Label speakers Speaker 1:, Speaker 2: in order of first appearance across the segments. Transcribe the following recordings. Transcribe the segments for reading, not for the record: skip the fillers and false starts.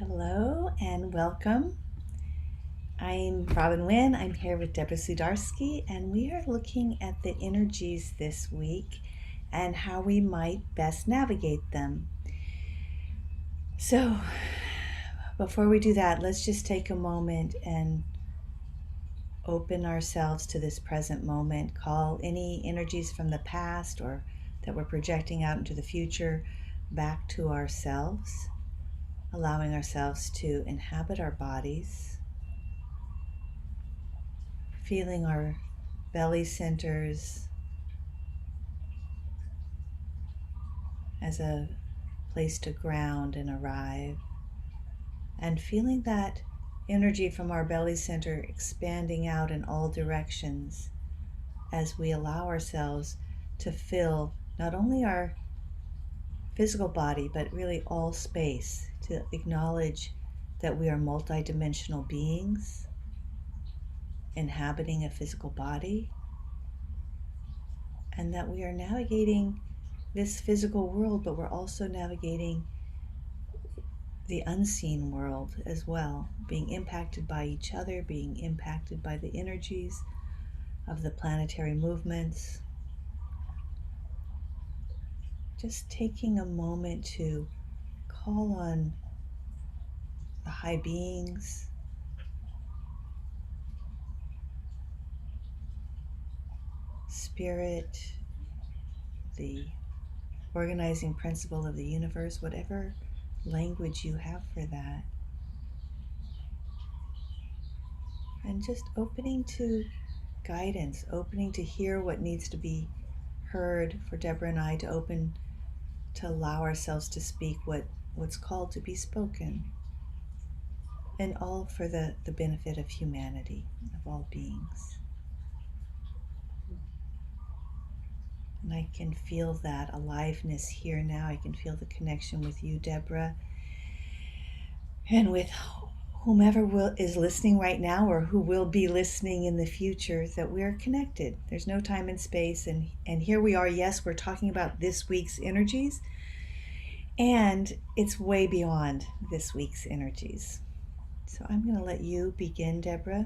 Speaker 1: Hello and welcome. I'm Winn. I'm here with Deborah Sudarsky, and we are looking at the energies this week and how we might best navigate them. So, before we do that, let's just take a moment and open ourselves to this present moment. Call any energies from the past or that we're projecting out into the future back to ourselves, allowing ourselves to inhabit our bodies, feeling our belly centers as a place to ground and arrive, and feeling that energy from our belly center expanding out in all directions as we allow ourselves to fill not only our physical body but really all space, to acknowledge that we are multidimensional beings inhabiting a physical body, and that we are navigating this physical world, but we're also navigating the unseen world as well, being impacted by each other, being impacted by the energies of the planetary movements. Just taking a moment to call on the high beings, spirit, the organizing principle of the universe, whatever language you have for that. And just opening to guidance, opening to hear what needs to be heard, for Deborah and I to open to allow ourselves to speak what's called to be spoken, and all for the benefit of humanity, of all beings. And I can feel that aliveness here now. I can feel the connection with you, Deborah, and with whomever is listening right now or who will be listening in the future, that we're connected. There's no time and space. And here we are. Yes, we're talking about this week's energies, and it's way beyond this week's energies. So I'm going to let you begin, Deborah.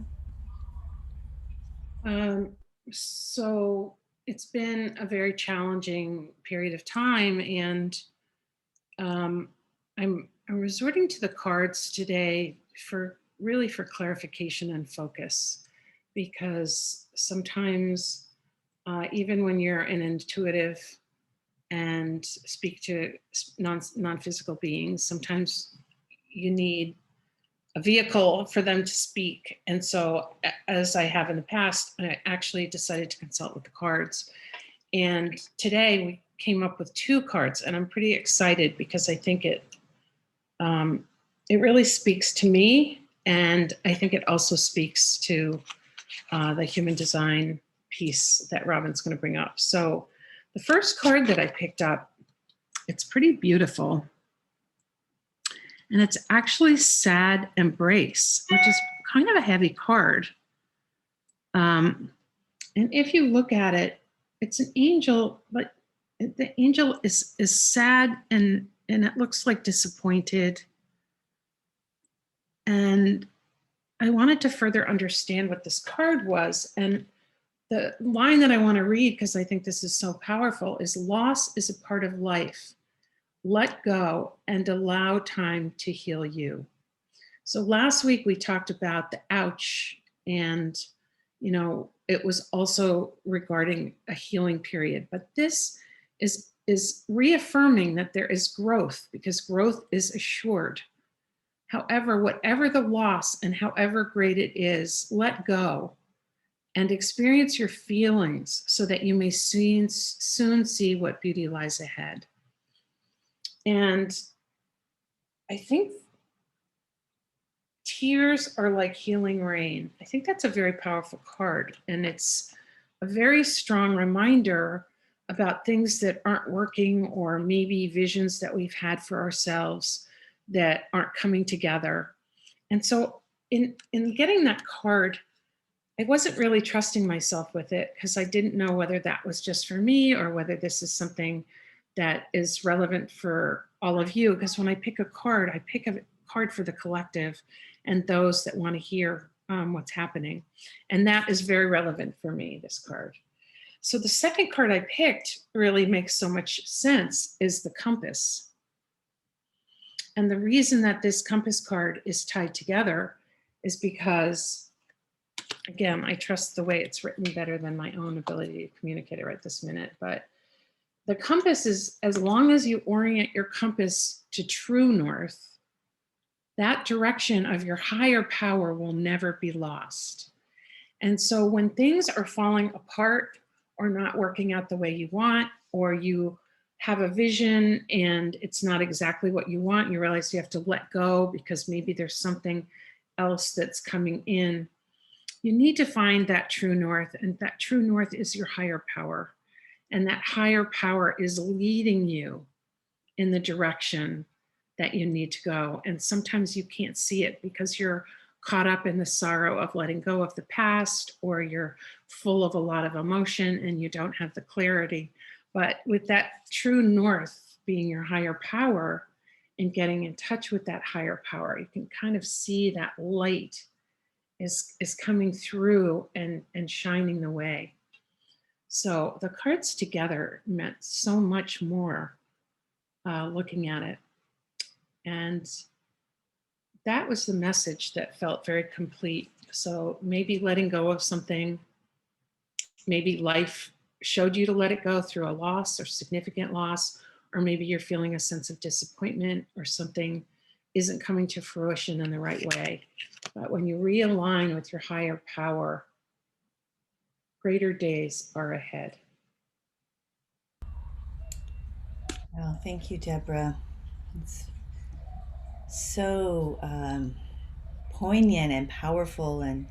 Speaker 2: Um, so it's been a very challenging period of time, and um, I'm resorting to the cards today for clarification and focus, because sometimes even when you're an intuitive and speak to non-physical beings, sometimes you need a vehicle for them to speak. And so, as I have in the past, I actually decided to consult with the cards. And today we came up with two cards, and I'm pretty excited because I think it really speaks to me, and I think it also speaks to the human design piece that Robin's going to bring up. So, the first card that I picked up, it's pretty beautiful. And it's actually Sad Embrace, which is kind of a heavy card. And if you look at it, it's an angel, but the angel is sad, and it looks like disappointed. And I wanted to further understand what this card was. And the line that I want to read, because I think this is so powerful, is: loss is a part of life. Let go and allow time to heal you. So last week we talked about the ouch, and it was also regarding a healing period, but this is reaffirming that there is growth, because growth is assured. However, whatever the loss and however great it is, let go and experience your feelings so that you may soon see what beauty lies ahead. And I think tears are like healing rain. I think that's a very powerful card. And it's a very strong reminder about things that aren't working, or maybe visions that we've had for ourselves that aren't coming together. And so in getting that card, I wasn't really trusting myself with it, because I didn't know whether that was just for me or whether this is something that is relevant for all of you. Because when I pick a card, I pick card for the collective and those that want to hear what's happening. And that is very relevant for me, this card. So the second card I picked really makes so much sense is the compass. And the reason that this compass card is tied together is because, again, I trust the way it's written better than my own ability to communicate it right this minute. But the compass is, as long as you orient your compass to true north, that direction of your higher power will never be lost. And so when things are falling apart or not working out the way you want, or you have a vision and it's not exactly what you want, you realize you have to let go because maybe there's something else that's coming in. You need to find that true north, and that true north is your higher power. And that higher power is leading you in the direction that you need to go. And sometimes you can't see it because you're caught up in the sorrow of letting go of the past, or you're full of a lot of emotion and you don't have the clarity. But with that true north being your higher power and getting in touch with that higher power, you can kind of see that light is coming through and shining the way. So the cards together meant so much more looking at it. And that was the message that felt very complete. So maybe letting go of something, maybe life showed you to let it go through a loss or significant loss, or maybe you're feeling a sense of disappointment or something isn't coming to fruition in the right way. But when you realign with your higher power, greater days are ahead.
Speaker 1: Oh, thank you, Deborah. It's so poignant and powerful and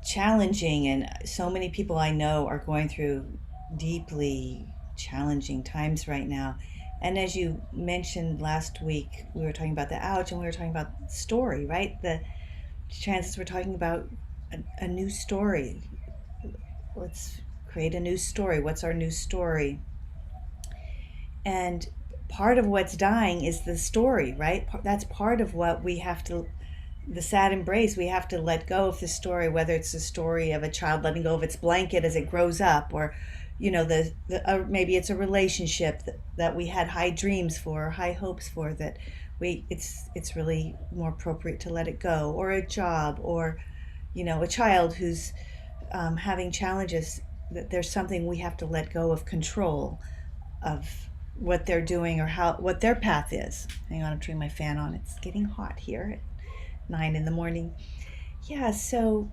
Speaker 1: challenging. And so many people I know are going through deeply challenging times right now. And as you mentioned last week, we were talking about the ouch, and we were talking about story, right? The chances we're talking about a new story. Let's create a new story. What's our new story? And part of what's dying is the story, right? That's part of what we have to, the sad embrace, we have to let go of the story, whether it's the story of a child letting go of its blanket as it grows up, or maybe it's a relationship that we had high dreams for, high hopes for, that it's really more appropriate to let it go, or a job, or a child who's having challenges, that there's something we have to let go of control of what they're doing, or what their path is. Hang on, I'm turning my fan on. It's getting hot here at 9 in the morning. Yeah, so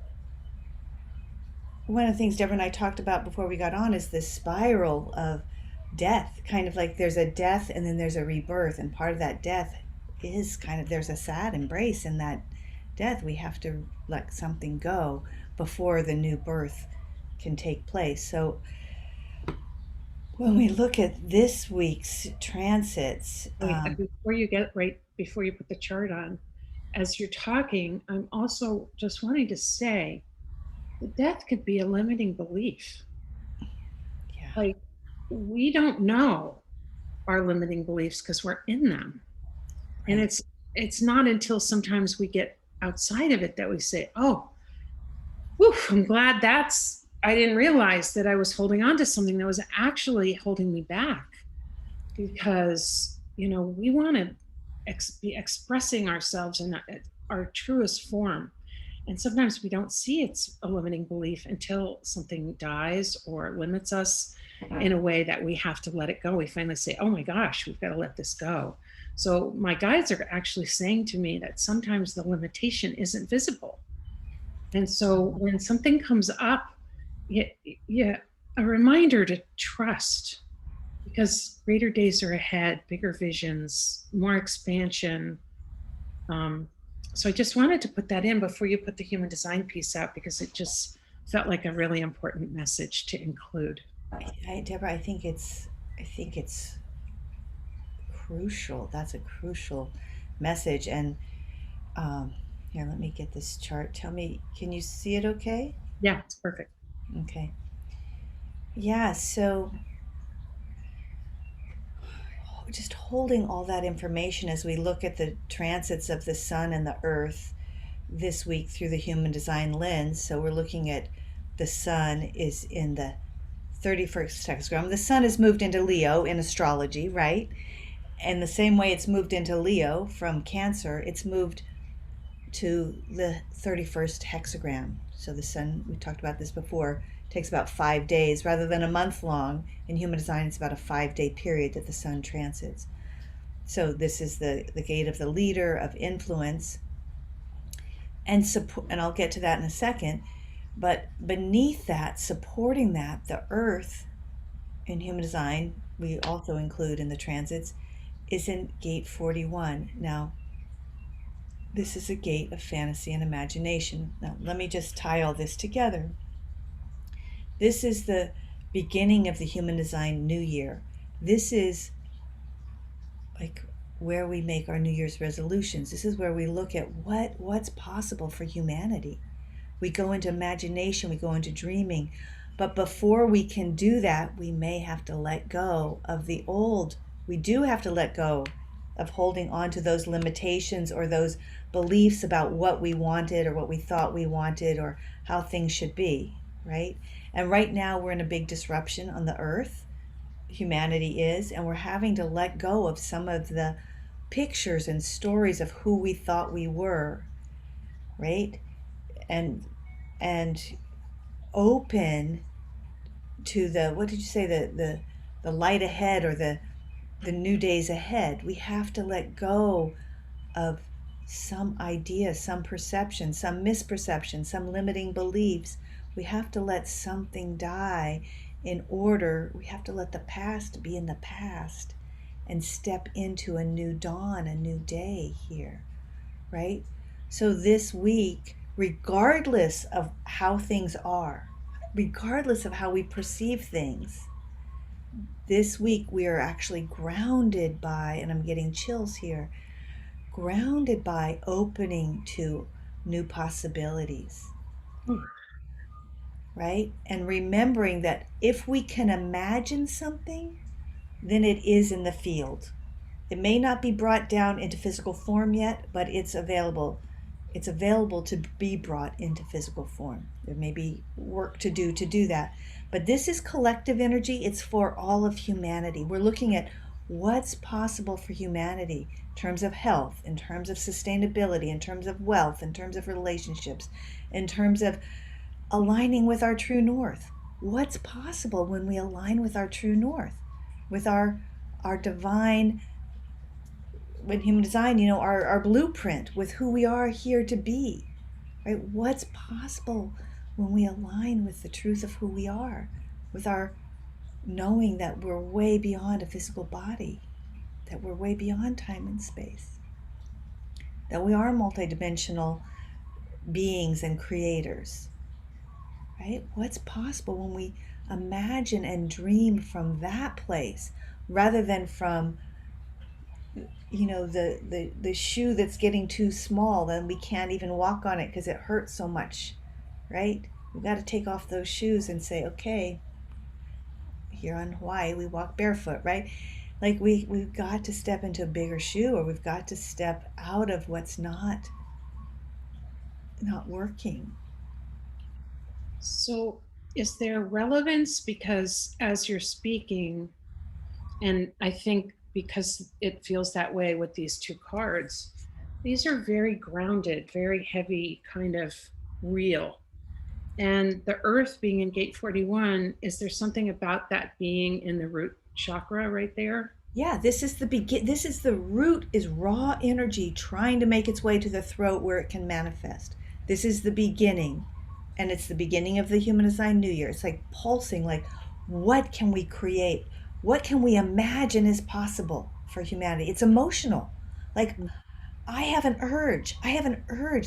Speaker 1: one of the things Deborah and I talked about before we got on is this spiral of death. Kind of like there's a death and then there's a rebirth, and part of that death is kind of, there's a sad embrace in that death. We have to let something go before the new birth can take place. So when we look at this week's transits,
Speaker 2: Before you put the chart on, as you're talking, I'm also just wanting to say that death could be a limiting belief.
Speaker 1: yeah,
Speaker 2: Like, we don't know our limiting beliefs because we're in them. And
Speaker 1: right.
Speaker 2: it's not until sometimes we get outside of it that we say, oh, whew, I'm glad I didn't realize that I was holding on to something that was actually holding me back. Because, we want to be expressing ourselves in our truest form. And sometimes we don't see it's a limiting belief until something dies or limits us in a way that we have to let it go. We finally say, oh my gosh, we've got to let this go. So my guides are actually saying to me that sometimes the limitation isn't visible. And so when something comes up, yeah, a reminder to trust, because greater days are ahead, bigger visions, more expansion. Um, so I just wanted to put that in before you put the human design piece out, because it just felt like a really important message to include.
Speaker 1: Deborah, I think it's crucial. That's a crucial message. And here, let me get this chart. Tell me, can you see it okay?
Speaker 2: Yeah, it's perfect.
Speaker 1: Okay. Yeah, so just holding all that information as we look at the transits of the sun and the earth this week through the human design lens. So we're looking at the sun is in the 31st hexagram. The sun has moved into Leo in astrology, right? And the same way it's moved into Leo from Cancer, it's moved to the 31st hexagram. So the sun, we talked about this before, takes about 5 days rather than a month long. In human design, it's about a 5 day period that the sun transits. So this is the gate of the leader, of influence, and support. And I'll get to that in a second. But beneath that, supporting that, the earth in human design, we also include in the transits, is in gate 41. Now, this is a gate of fantasy and imagination. Now, let me just tie all this together. This is the beginning of the human design new year. This is like where we make our New Year's resolutions. This is where we look at what's possible for humanity. We go into imagination, we go into dreaming. But before we can do that, we may have to let go of the old. We do have to let go of holding on to those limitations or those beliefs about what we wanted or what we thought we wanted or how things should be, right? And right now we're in a big disruption on the earth. Humanity is, and we're having to let go of some of the pictures and stories of who we thought we were, right? And open to the, what did you say, the light ahead, or the new days ahead. We have to let go of some idea, some perception, some misperception, some limiting beliefs. We have to let something die in order. We have to let the past be in the past and step into a new dawn, a new day here, right? So this week, regardless of how things are, regardless of how we perceive things, this week we are actually grounded by, and I'm getting chills here, grounded by opening to new possibilities, right? And remembering that if we can imagine something, then it is in the field. It may not be brought down into physical form yet, but it's available. It's available to be brought into physical form. There may be work to do that. But this is collective energy. It's for all of humanity. We're looking at what's possible for humanity in terms of health, in terms of sustainability, in terms of wealth, in terms of relationships, in terms of aligning with our true north. What's possible when we align with our true north, with our divine, with human design, our blueprint, with who we are here to be, right? What's possible when we align with the truth of who we are, with our knowing that we're way beyond a physical body, that we're way beyond time and space, that we are multidimensional beings and creators, right? What's possible when we imagine and dream from that place rather than from the shoe that's getting too small, then we can't even walk on it because it hurts so much, right? We've got to take off those shoes and say, okay, here on Hawaii we walk barefoot, right? Like we've got to step into a bigger shoe, or we've got to step out of what's not working.
Speaker 2: So, is there relevance? Because as you're speaking, and I think because it feels that way with these two cards, these are very grounded, very heavy, kind of real. And the earth being in gate 41, is there something about that being in the root chakra right there?
Speaker 1: Yeah, this is the root, is raw energy trying to make its way to the throat where it can manifest. This is the beginning, and it's the beginning of the human design new year. It's like pulsing, like what can we create? What can we imagine is possible for humanity? It's emotional. Like I have an urge.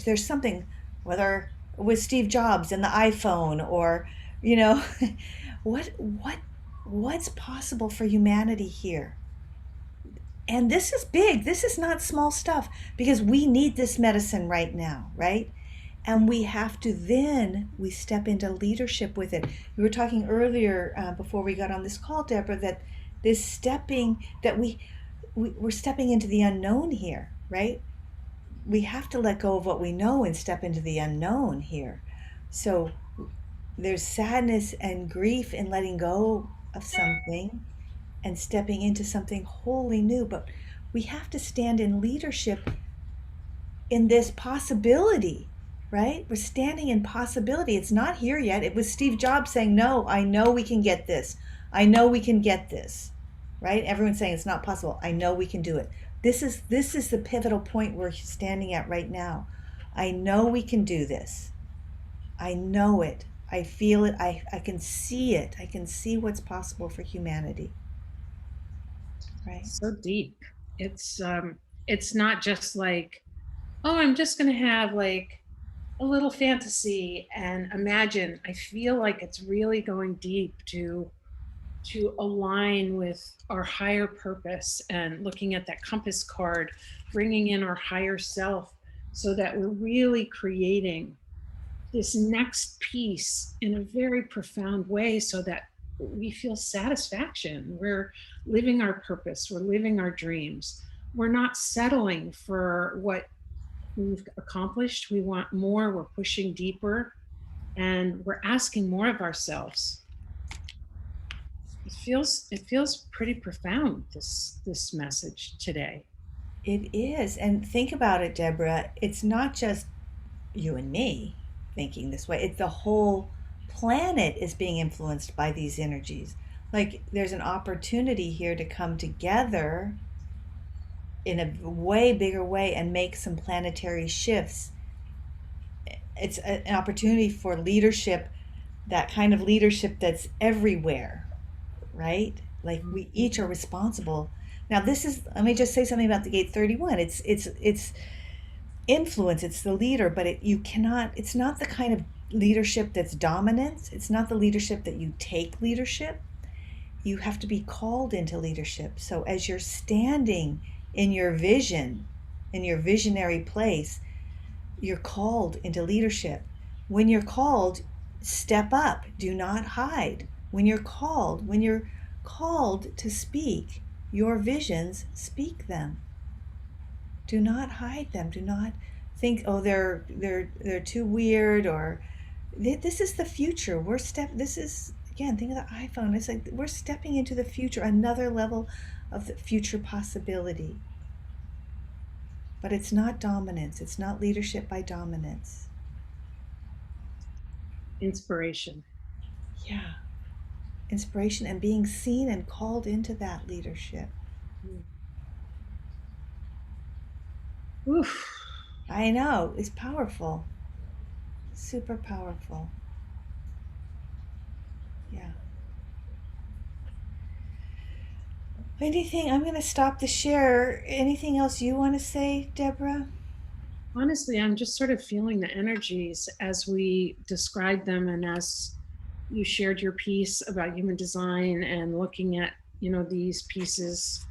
Speaker 1: There's something, whether with Steve Jobs and the iPhone, or you know, what's possible for humanity here? And this is big. This is not small stuff, because we need this medicine right now, right? And we have to, then we step into leadership with it. We were talking earlier before we got on this call, Deborah, that this stepping, that we're stepping into the unknown here, right? We have to let go of what we know and step into the unknown here. So there's sadness and grief in letting go of something and stepping into something wholly new. But we have to stand in leadership in this possibility, right? We're standing in possibility. It's not here yet. It was Steve Jobs saying, "No, I know we can get this. I know we can get this." Right? Everyone's saying it's not possible. I know we can do it. This is the pivotal point we're standing at right now. I know we can do this. I know it. I feel it. I can see it. I can see what's possible for humanity. Right?
Speaker 2: So deep. It's not just like, oh, I'm just going to have like a little fantasy and imagine. I feel like it's really going deep to align with our higher purpose and looking at that compass card, bringing in our higher self so that we're really creating this next piece in a very profound way so that we feel satisfaction. We're living our purpose, we're living our dreams. We're not settling for what we've accomplished. We want more, we're pushing deeper, and we're asking more of ourselves. It feels pretty profound, this message today.
Speaker 1: It is. And think about it, Deborah. It's not just you and me thinking this way. It's the whole planet is being influenced by these energies. Like there's an opportunity here to come together in a way bigger way and make some planetary shifts. It's an opportunity for leadership, that kind of leadership that's everywhere, right? Like we each are responsible. Now this is, let me just say something about the gate 31. It's influence, it's the leader, but you cannot, it's not the kind of leadership that's dominance. It's not the leadership that you take leadership. You have to be called into leadership. So as you're standing in your vision, in your visionary place, you're called into leadership. When you're called, step up, do not hide. When you're called to speak your visions, speak them. Do not hide them. Do not think, oh, they're too weird, or this is the future. This is, again, think of the iPhone. It's like we're stepping into the future, another level of the future possibility. But it's not dominance. It's not leadership by dominance.
Speaker 2: Inspiration.
Speaker 1: Yeah. Inspiration and being seen and called into that leadership.
Speaker 2: Oof.
Speaker 1: I know. It's powerful. Super powerful. Yeah. Anything, I'm going to stop the share. Anything else you want to say, Deborah?
Speaker 2: Honestly, I'm just sort of feeling the energies as we described them and as you shared your piece about human design and looking at, these pieces,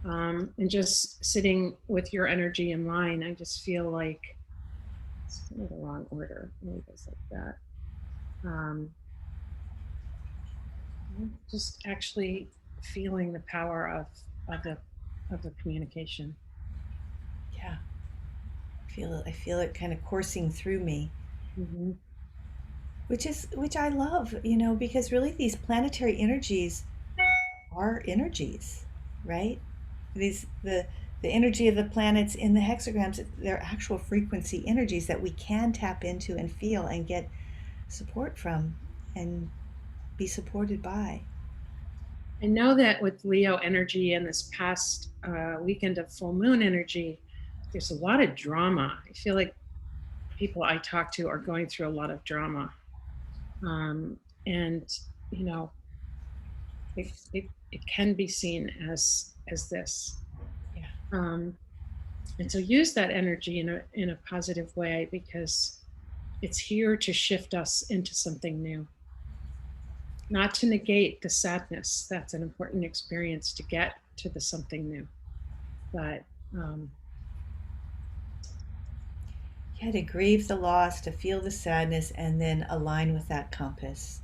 Speaker 2: and just sitting with your energy in mine. I just feel like it's kind of the wrong order. Maybe it goes like that. Um, just actually feeling the power of the of the communication.
Speaker 1: Yeah. Feel it. I feel it kind of coursing through me,
Speaker 2: Mm-hmm.
Speaker 1: which I love, because really these planetary energies are energies, right? These the energy of the planets in the hexagrams, they're actual frequency energies that we can tap into and feel and get support from and be supported by.
Speaker 2: I know that with Leo energy and this past weekend of full moon energy, there's a lot of drama. I feel like people I talk to are going through a lot of drama. And, you know, it can be seen as this.
Speaker 1: Yeah.
Speaker 2: And so use that energy in a positive way because it's here to shift us into something new, not to negate the sadness. That's an important experience to get to the something new. But
Speaker 1: Yeah, to grieve the loss, to feel the sadness, and then align with that compass,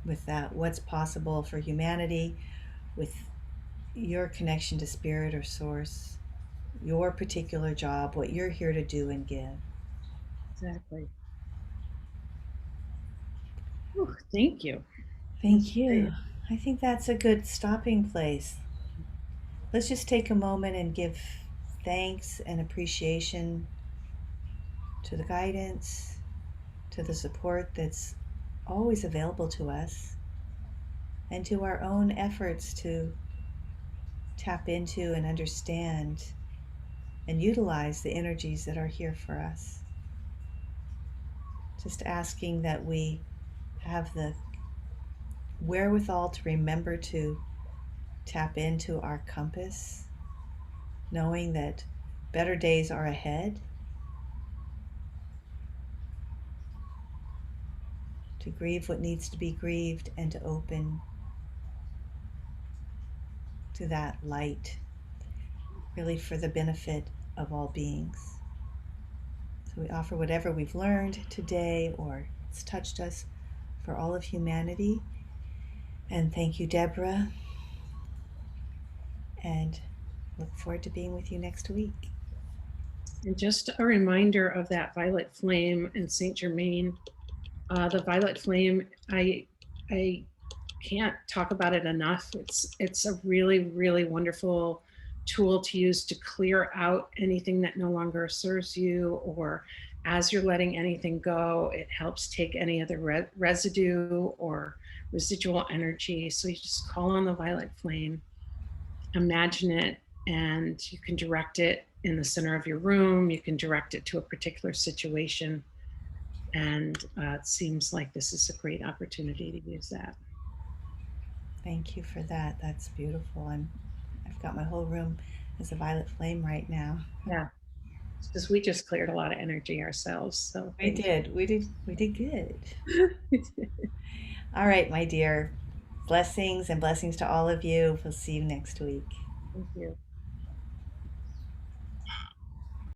Speaker 1: with that what's possible for humanity, with your connection to spirit or source, your particular job, what you're here to do and give.
Speaker 2: Exactly. Whew, thank you. That's
Speaker 1: Thank you.
Speaker 2: great.
Speaker 1: I think that's a good stopping place. Let's just take a moment and give thanks and appreciation to the guidance, to the support that's always available to us, and to our own efforts to tap into and understand and utilize the energies that are here for us. Just asking that we have the wherewithal to remember to tap into our compass, knowing that better days are ahead, to grieve what needs to be grieved, and to open to that light, really for the benefit of all beings. So we offer whatever we've learned today or it's touched us for all of humanity. And thank you, Deborah, and look forward to being with you next week.
Speaker 2: And just a reminder of that violet flame in Saint Germain. The violet flame, I can't talk about it enough. It's a really, really wonderful tool to use to clear out anything that no longer serves you, or as you're letting anything go, it helps take any of the residue or residual energy. So you just call on the violet flame, imagine it, and you can direct it in the center of your room. You can direct it to a particular situation. And it seems like this is a great opportunity to use that.
Speaker 1: Thank you for that. That's beautiful. I've got my whole room as a violet flame right now.
Speaker 2: Yeah, because we just cleared a lot of energy ourselves. So
Speaker 1: We
Speaker 2: thank
Speaker 1: did. We did good.
Speaker 2: you.
Speaker 1: All right, my dear. Blessings and blessings to all of you. We'll see you next week.
Speaker 2: Thank you.